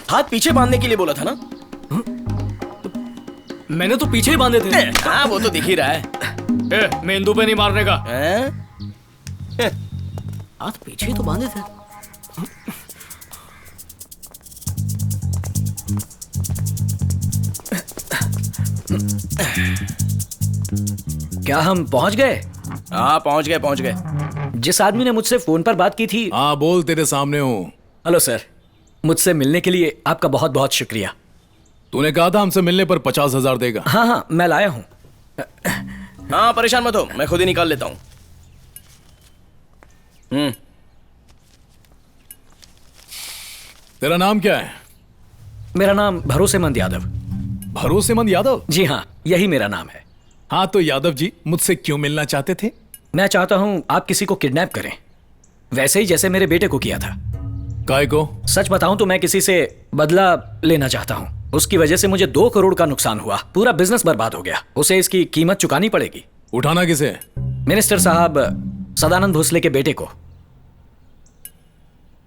हाथ पीछे बांधने के लिए बोला था ना? मैंने तो पीछे ही बांधे थे। हाँ वो तो दिख ही रहा है। मेंदू पे नहीं मारने का। हैं? हाथ पीछे ही तो बांधे थे। क्या हम पहुंच गए? हाँ पहुंच गए। जिस आदमी ने मुझसे फोन पर बात की थी। हाँ बोल, तेरे सामने हूँ। हेलो सर, मुझसे मिलने के लिए आपका बहुत बहुत शुक्रिया। तूने कहा था हमसे मिलने पर 50,000 देगा। हाँ मैं लाया हूँ। हाँ परेशान मत हो, मैं खुद ही निकाल लेता हूँ। तेरा नाम क्या है? मेरा नाम भरोसेमंद यादव। भरोसेमंद यादव? जी हाँ, यही मेरा नाम है। हाँ तो यादव जी, मुझसे क्यों मिलना चाहते थे? मैं चाहता हूँ आप किसी को किडनैप करें, वैसे ही जैसे मेरे बेटे को किया था। काय को? सच बताऊं तो मैं किसी से बदला लेना चाहता हूँ। उसकी वजह से मुझे 2 करोड़ का नुकसान हुआ, पूरा बिजनेस बर्बाद हो गया। उसे इसकी कीमत चुकानी पड़ेगी। उठाना किसे? मिनिस्टर साहब सदानंद भोसले के बेटे को।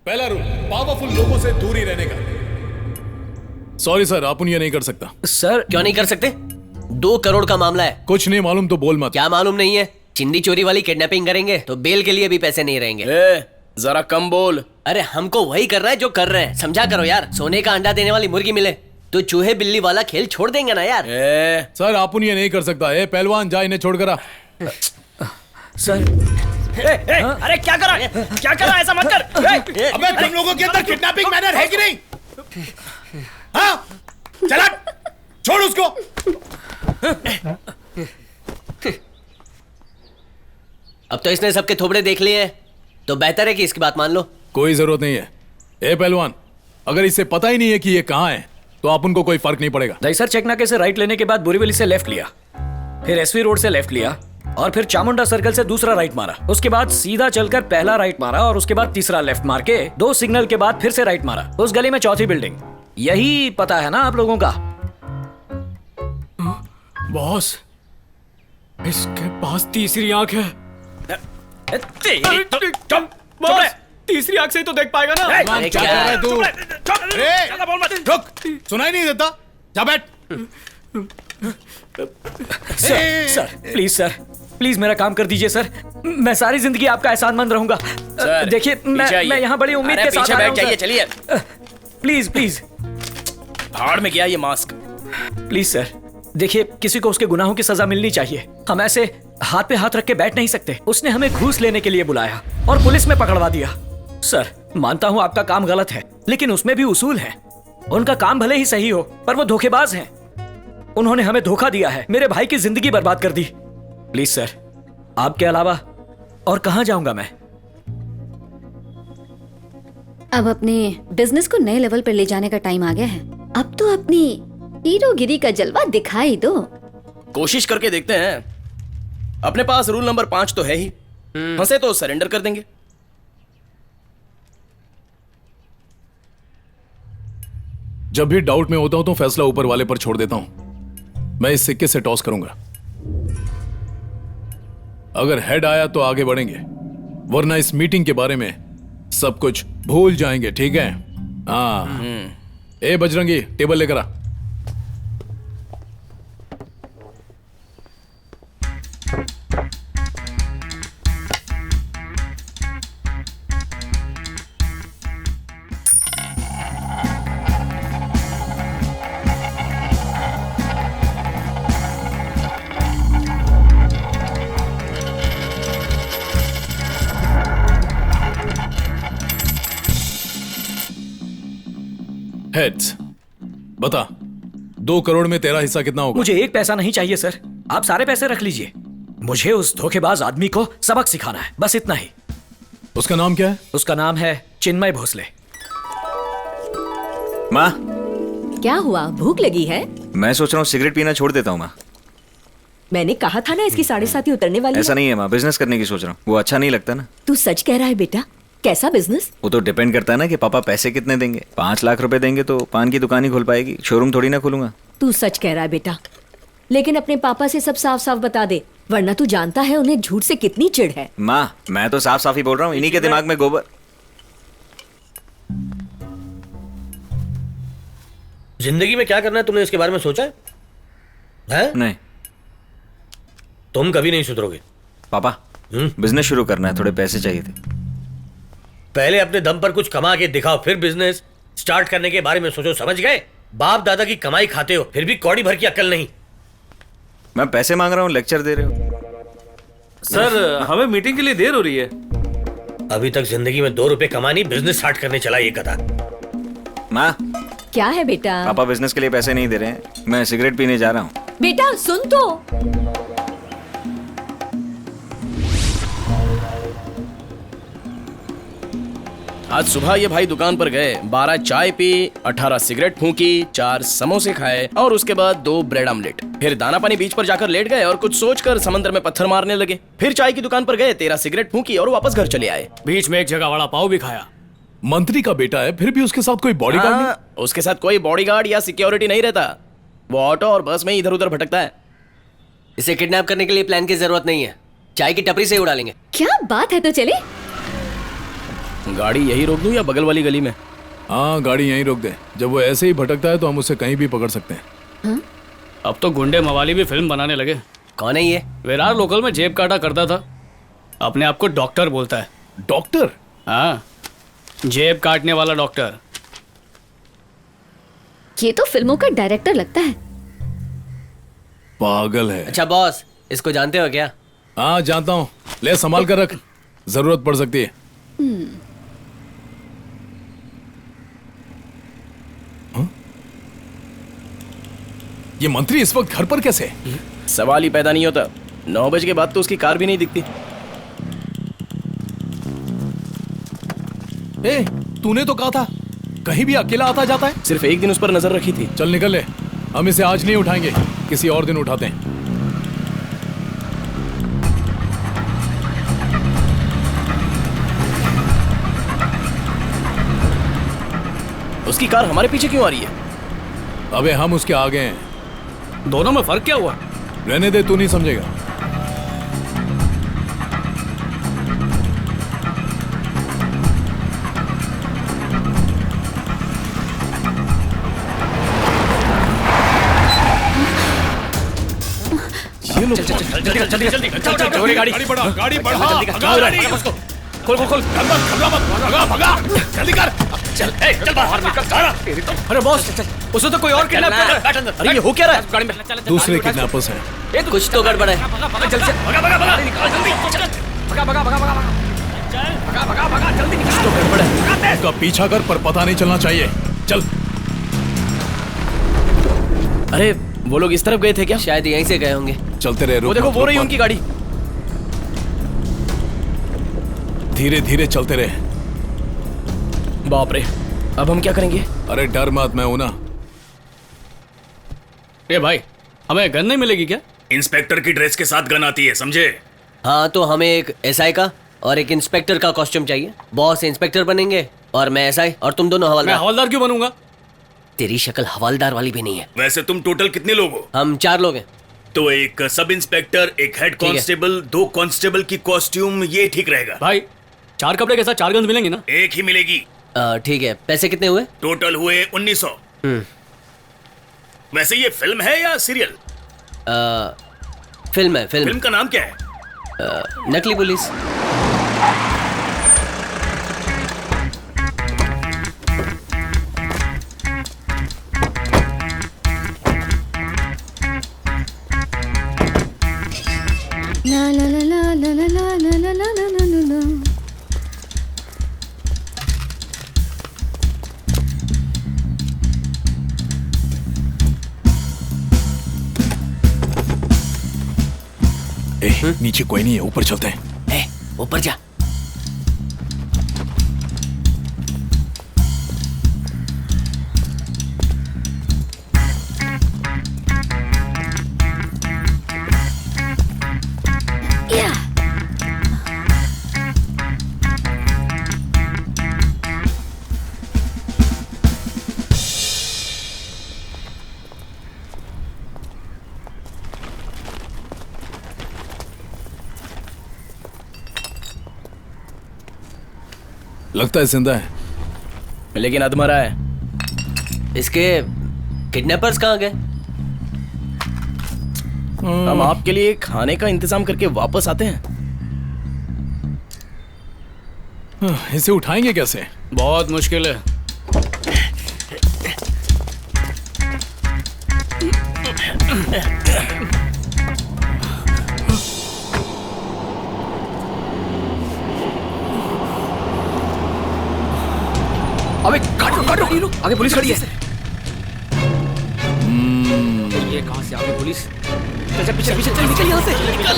पहला रूल, पावरफुल लोगों से दूरी रहने का। सॉरी सर, आप ये नहीं कर सकता। सर क्यों नहीं कर सकते? 2 करोड़ का मामला है। कुछ नहीं मालूम तो बोल मत। क्या मालूम नहीं है? चिंदी चोरी वाली किडनैपिंग करेंगे तो बेल के लिए भी पैसे नहीं रहेंगे। जरा कम बोल। अरे हमको वही कर रहा है जो कर रहे हैं, समझा करो यार। सोने का अंडा देने वाली मुर्गी मिले तो चूहे बिल्ली वाला खेल छोड़ देंगे ना यार। सर आप ये नहीं कर सकता। पहलवान जा, इन्हें छोड़ करा। सर अरे क्या करा ऐसा मत कर। अबे तुम लोगों के अंदर किडनैपिंग मैनर है कि नहीं? हाँ? चला, छोड़ उसको। अब तो इसने सबके थोबड़े देख लिए हैं, तो बेहतर है कि इसकी बात मान लो। कोई जरूरत नहीं है। पहलवान, अगर इसे पता ही नहीं है कि ये कहाँ है तो आप उनको कोई फर्क नहीं पड़ेगा। दहीसर चेक नाके से राइट लेने के बाद बोरीवली से लेफ्ट लिया, फिर एसवी रोड से लेफ्ट लिया और फिर चामुंडा सर्कल से दूसरा राइट मारा। उसके बाद सीधा चलकर पहला राइट मारा और उसके बाद तीसरा लेफ्ट मार के 2 सिग्नल के बाद फिर से राइट मारा। उस गली में चौथी बिल्डिंग। यही पता है ना आप लोगों का? बॉस, इसके पास तीसरी आंख है। बॉस, तीसरी आंख से ही तो देख पाएगा ना। अरे क्या क्या? कर रहा है तू? रुक, सुनाई नहीं देता? जा बैठ। सर प्लीज मेरा काम कर दीजिए सर। मैं सारी जिंदगी आपका एहसानमंद रहूंगा। देखिए मैं यहाँ बड़ी उम्मीद के साथ आया हूं, जाइए, सर। चलिए। प्लीज भाड़ में गया ये मास्क। प्लीज सर, देखिए किसी को उसके गुनाहों की सजा मिलनी चाहिए। हम ऐसे हाथ पे हाथ रख के बैठ नहीं सकते। उसने हमें घूस लेने के लिए बुलाया और पुलिस में पकड़वा दिया। सर मानता हूँ आपका काम गलत है, लेकिन उसमें भी उसूल है। उनका काम भले ही सही हो, पर वो धोखेबाज हैं। उन्होंने हमें धोखा दिया है, मेरे भाई की जिंदगी बर्बाद कर दी। प्लीज सर, आपके अलावा और कहां जाऊंगा मैं? अब अपने बिजनेस को नए लेवल पर ले जाने का टाइम आ गया है। अब तो अपनी हीरोगिरी का जलवा दिखाई दो। कोशिश करके देखते हैं। अपने पास रूल नंबर 5 तो है ही। फंसे तो सरेंडर कर देंगे। जब भी डाउट में होता हूं तो फैसला ऊपर वाले पर छोड़ देता हूं। मैं इस सिक्के से टॉस करूंगा। अगर हेड आया तो आगे बढ़ेंगे, वरना इस मीटिंग के बारे में सब कुछ भूल जाएंगे। ठीक है? हाँ। बजरंगी, टेबल लेकर आ। हेड्स, बता 2 करोड़ में तेरा हिस्सा कितना होगा? मुझे 1 पैसा नहीं चाहिए सर, आप सारे पैसे रख लीजिए। मुझे उस धोखेबाज आदमी को सबक सिखाना है, बस इतना ही। उसका नाम क्या है? उसका नाम है चिन्मय भोसले। माँ, क्या हुआ? भूख लगी है? मैं सोच रहा हूँ सिगरेट पीना छोड़ देता हूँ माँ। मैंने कहा था ना इसकी 7.5 उतरने वाली ऐसा है। नहीं है माँ, बिजनेस करने की सोच रहा हूँ। वो अच्छा नहीं लगता ना। तू सच कह रहा है बेटा? कैसा बिजनेस? वो तो डिपेंड करता है ना कि पापा पैसे कितने देंगे। 5 लाख रुपए देंगे तो पान की दुकान ही खोल पाएगी, शोरूम थोड़ी ना खोलूंगा। तू सच कह रहा है बेटा, लेकिन अपने पापा से सब साफ साफ बता दे, वरना तू जानता है उन्हें झूठ से कितनी चिढ़ है। माँ, मैं तो साफ साफ ही बोल रहा हूँ, इन्हीं के दिमाग में गोबर। जिंदगी में क्या करना है तुमने इसके बारे में सोचा है? हैं? नहीं तुम कभी नहीं सुधरोगे। पापा, बिजनेस शुरू करना है, थोड़े पैसे चाहिए थे। पहले अपने दम पर कुछ कमा के दिखाओ, फिर बिजनेस स्टार्ट करने के बारे में सोचो। समझ गए? बाप दादा की कमाई खाते हो, फिर भी कौड़ी भर की अक्ल नहीं। मैं पैसे मांग रहा हूँ, लेक्चर दे रहे हो। सर हमें मीटिंग के लिए देर हो रही है। अभी तक जिंदगी में 2 रुपए कमानी, बिजनेस स्टार्ट करने चला ये गधा। माँ, क्या है बेटा? पापा बिजनेस के लिए पैसे नहीं दे रहे हैं, मैं सिगरेट पीने जा रहा हूँ। बेटा सुन तो। आज सुबह ये भाई दुकान पर गए, 12 चाय पी, 18 सिगरेट फूंकी, 4 समोसे खाए और उसके बाद 2 ब्रेड आमलेट। फिर दाना पानी बीच पर जाकर लेट गए और कुछ सोचकर समंदर में पत्थर मारने लगे। फिर चाय की दुकान पर गए, 13 सिगरेट फूंकी और वापस घर चले आए। बीच में एक जगह वड़ा पाव भी खाया। मंत्री का बेटा है, फिर भी उसके साथ कोई बॉडीगार्ड नहीं। उसके साथ कोई बॉडीगार्ड या सिक्योरिटी नहीं रहता, वो ऑटो और बस में इधर उधर भटकता है। इसे किडनैप करने के लिए प्लान की जरूरत नहीं है, चाय की टपरी से ही उड़ा लेंगे। क्या बात है, तो चले। गाड़ी यही रोक दूं या बगल वाली गली में? हाँ, गाड़ी यहीं रोक दे। जब वो ऐसे ही भटकता है तो हम उसे कहीं भी पकड़ सकते हैं। अब तो गुंडे मवाली भी फिल्म बनाने लगे। कौन है ये? विरार लोकल में जेब काटा करता था, अपने आप को डॉक्टर बोलता है। डॉक्टर? हाँ, जेब काटने वाला डॉक्टर। ये तो फिल्मों का डायरेक्टर लगता है। पागल है। अच्छा बॉस, इसको जानते हो क्या? हाँ जानता हूँ, ले संभाल कर रख, जरूरत पड़ सकती है। ये मंत्री इस वक्त घर पर कैसे है? सवाल ही पैदा नहीं होता। 9 बजे के बाद तो उसकी कार भी नहीं दिखती। ए, तूने तो कहा था कहीं भी अकेला आता जाता है। सिर्फ एक दिन उस पर नजर रखी थी। चल निकल ले, हम इसे आज नहीं उठाएंगे, किसी और दिन उठाते हैं। उसकी कार हमारे पीछे क्यों आ रही है? अबे हम उसके आगे हैं। दोनों में फर्क क्या हुआ? रहने दे, तू नहीं समझेगा। जल्दी गाड़ी बढ़ा, गाड़ी बढ़ा, खोल खोल खोल, भगा भगा, जल्दी कर। चल बाहर निकल। अरे बॉस, उसे तो कोई और किडनैप कर रहा है। अरे ये हो क्या रहा है? गाड़ी में दूसरे किडनैपर्स हैं। कुछ तो गड़बड़ है। जल्दी से भगा भगा भगा, निकाल जल्दी। भगा भगा भगा भगा भगा भगा भगा, जल्दी निकाल। तो गड़बड़ है। उसका पीछा कर, पर पता नहीं चलना चाहिए। चल। अरे वो लोग इस तरफ गए थे क्या? शायद यहीं से गए होंगे। चलते रहे। वो देखो, वो रही उनकी गाड़ी। धीरे धीरे चलते रहे। बाप रे, अब हम क्या करेंगे? अरे डर मत, मैं हूं ना। ए भाई, हमें गन नहीं मिलेगी क्या? इंस्पेक्टर की ड्रेस के साथ गन आती है, समझे? हाँ, तो हमें एक एसआई का और एक इंस्पेक्टर का कॉस्ट्यूम चाहिए। बॉस इंस्पेक्टर बनेंगे और मैं एसआई, और तुम दोनों मैं हवलदार। हवलदार क्यों बनूंगा? तेरी शक्ल हवलदार वाली भी नहीं है। वैसे तुम टोटल कितने लोग हो? हम 4 लोग हैं। तो एक सब इंस्पेक्टर, एक हेड है। कांस्टेबल, 2 कांस्टेबल की कॉस्ट्यूम, ये ठीक रहेगा। भाई 4 कपड़े के साथ 4 गन्स मिलेंगे ना? एक ही मिलेगी। ठीक है, पैसे कितने हुए? टोटल हुए 1900। वैसे ये फिल्म है या सीरियल? फिल्म है, फिल्म। फिल्म का नाम क्या है? नकली पुलिस। ला ला ला ला ला ला ला ला ला ला ला ला ला। नीचे कोई नहीं है, ऊपर चलते हैं। ऊपर जा। या। लगता है जिंदा है, लेकिन अधमरा है। इसके किडनैपर्स कहाँ गए? हम आपके लिए खाने का इंतजाम करके वापस आते हैं। इसे उठाएंगे कैसे? बहुत मुश्किल है। अबे काटो आगे पुलिस खड़ी है। ये कहां से आ गई पुलिस? चल पीछे पीछे चल, निकल यहाँ से।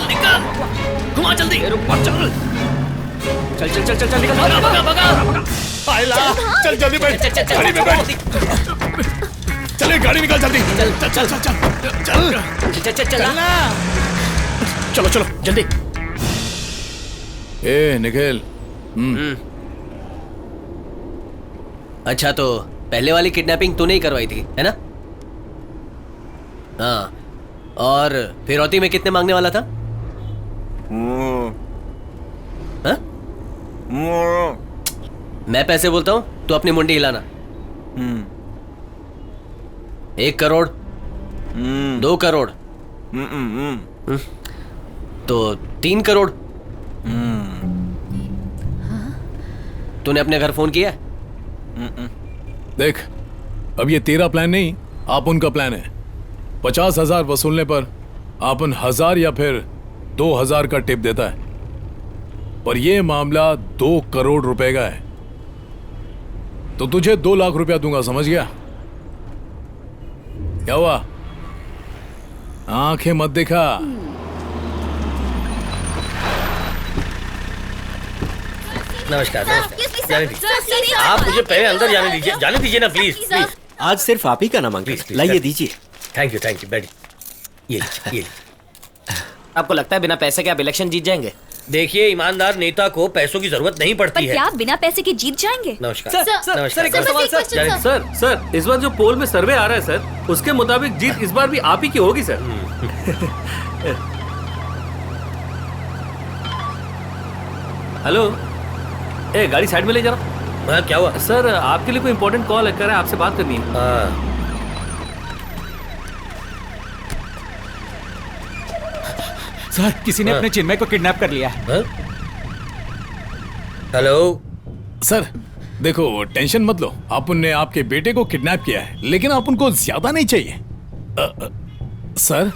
निकल घुमा जल्दी। रुक मत, चल निकल। भगा। आयला, चल जल्दी बैठ, गाड़ी में बैठ। चले गाड़ी निकाल जल्दी। चल। चलो जल्दी। ए निखिल, अच्छा, तो पहले वाली किडनैपिंग तूने ही करवाई थी, है ना? हाँ, और फिरौती में कितने मांगने वाला था? हाँ? मैं पैसे बोलता हूँ, तू अपनी मुंडी हिलाना। 1 करोड़, 2 करोड़, तो 3 करोड़। तूने अपने घर फोन किया? देख, अब ये तेरा प्लान नहीं, आप उनका प्लान है। 50,000 वसूलने पर आपन 1,000 या फिर 2,000 का टिप देता है, पर यह मामला 2 करोड़ रुपए का है, तो तुझे 2 लाख रुपया दूंगा, समझ गया? क्या हुआ? आंखें मत दिखा। नमस्कार। जाने दीजिए, आप मुझे पहले अंदर जाने दीजिए ना प्लीज। आज सिर्फ आप ही का नाम मांगे, लाइए दीजिए। थैंक यू बैठ। ये लीजिए। आपको लगता है बिना पैसे के आप इलेक्शन जीत जाएंगे? देखिए, ईमानदार नेता को पैसों की जरूरत नहीं पड़ती है। क्या आप बिना पैसे के जीत जाएंगे? नमस्कार। सर, इस बार जो पोल में सर्वे आ रहा है सर, उसके मुताबिक जीत इस बार भी आप ही की होगी सर। हेलो, ए गाड़ी साइड में ले जा। हाँ, क्या हुआ? सर, आपके लिए कोई इंपॉर्टेंट कॉल है, कर रहा है, आपसे बात करनी है। हाँ। सर, किसी ने अपने चिन्मय को किडनैप कर लिया है। हेलो सर, देखो, टेंशन मत लो, आप उनने आपके बेटे को किडनैप किया है, लेकिन आप उनको ज्यादा नहीं चाहिए। सर,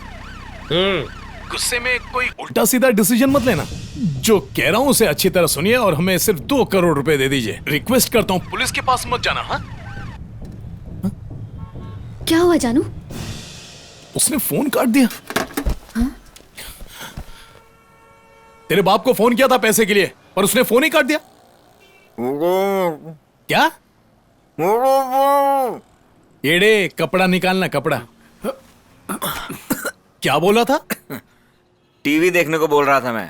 गुस्से में कोई उल्टा सीधा डिसीजन मत लेना। जो कह रहा हूं उसे अच्छी तरह सुनिए और हमें सिर्फ 2 करोड़ रुपए दे दीजिए। रिक्वेस्ट करता हूं, पुलिस के पास मत जाना। हाँ, क्या हुआ जानू? उसने फोन काट दिया। तेरे बाप को फोन किया था पैसे के लिए, पर उसने फोन ही काट दिया। क्या? एड़े, कपड़ा निकालना, कपड़ा। क्या बोला था? टीवी देखने को बोल रहा था मैं।